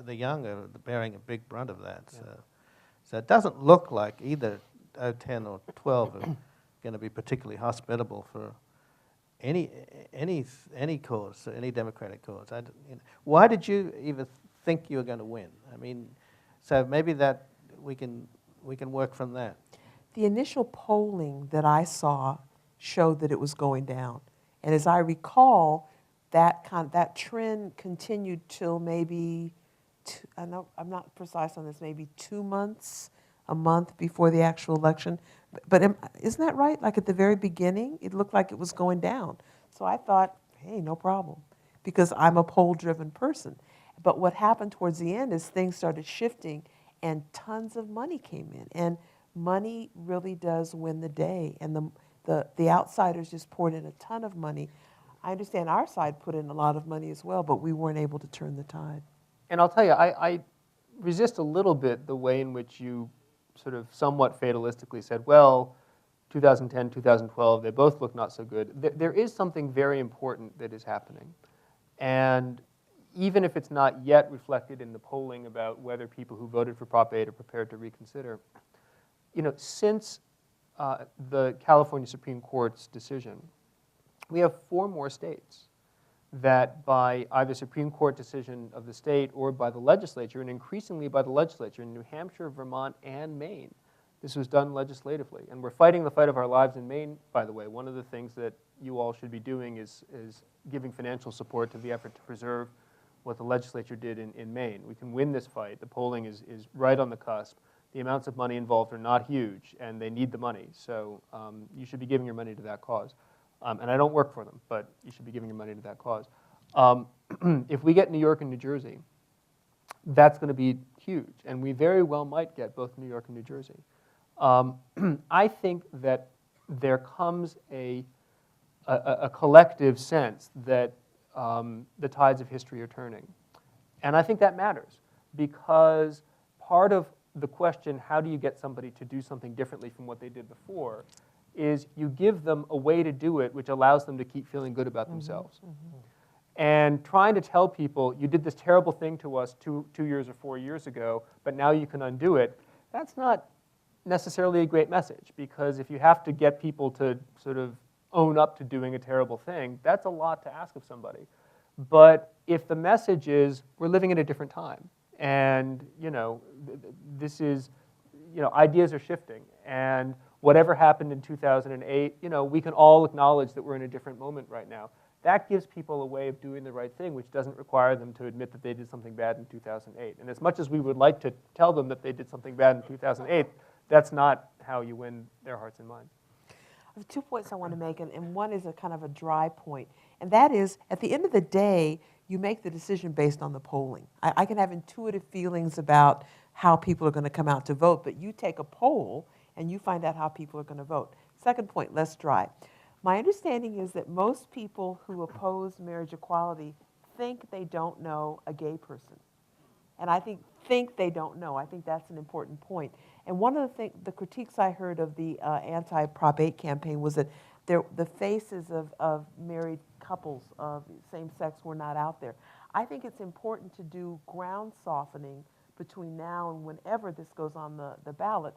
the young are bearing a big brunt of that. So it doesn't look like either 010 or 12 are going to be particularly hospitable for any any cause, any Democratic cause. Why did you even think you were going to win? I mean, so maybe that we can work from that. The initial polling that I saw showed that it was going down. And as I recall, that trend continued till maybe, I know I'm not precise on this, maybe 2 months, a month before the actual election. But isn't that right? Like at the very beginning, it looked like it was going down. So I thought, hey, no problem, because I'm a poll-driven person. But what happened towards the end is things started shifting and tons of money came in. And money really does win the day. And the outsiders just poured in a ton of money. I understand our side put in a lot of money as well, but we weren't able to turn the tide. And I'll tell you, I resist a little bit the way in which you sort of somewhat fatalistically said, well, 2010, 2012, they both look not so good. There is something very important that is happening. And even if it's not yet reflected in the polling about whether people who voted for Prop 8 are prepared to reconsider, since the California Supreme Court's decision, we have 4 more states that by either Supreme Court decision of the state or by the legislature, and increasingly by the legislature in New Hampshire, Vermont, and Maine, this was done legislatively. And we're fighting the fight of our lives in Maine, by the way. One of the things that you all should be doing is giving financial support to the effort to preserve what the legislature did in Maine. We can win this fight. The polling is right on the cusp. The amounts of money involved are not huge, and they need the money. So you should be giving your money to that cause. And I don't work for them, but you should be giving your money to that cause. If we get New York and New Jersey, that's going to be huge. And we very well might get both New York and New Jersey. I think that there comes a collective sense that the tides of history are turning. And I think that matters because part of the question, how do you get somebody to do something differently from what they did before, is you give them a way to do it which allows them to keep feeling good about themselves. And trying to tell people, you did this terrible thing to us 2 years or 4 years ago, but now you can undo it, that's not necessarily a great message, because if you have to get people to sort of own up to doing a terrible thing, that's a lot to ask of somebody. But if the message is, we're living in a different time, and this is, ideas are shifting, and whatever happened in 2008, we can all acknowledge that we're in a different moment right now. That gives people a way of doing the right thing, which doesn't require them to admit that they did something bad in 2008. And as much as we would like to tell them that they did something bad in 2008, that's not how you win their hearts and minds. I have 2 points I want to make, and one is a kind of a dry point. And that is, at the end of the day, you make the decision based on the polling. I can have intuitive feelings about how people are going to come out to vote, but you take a poll and you find out how people are going to vote. Second point, less dry. My understanding is that most people who oppose marriage equality think they don't know a gay person. And I think they don't know. I think that's an important point. And one of the critiques I heard of the anti-Prop 8 campaign was that the faces of married couples of same sex were not out there. I think it's important to do ground softening between now and whenever this goes on the ballot,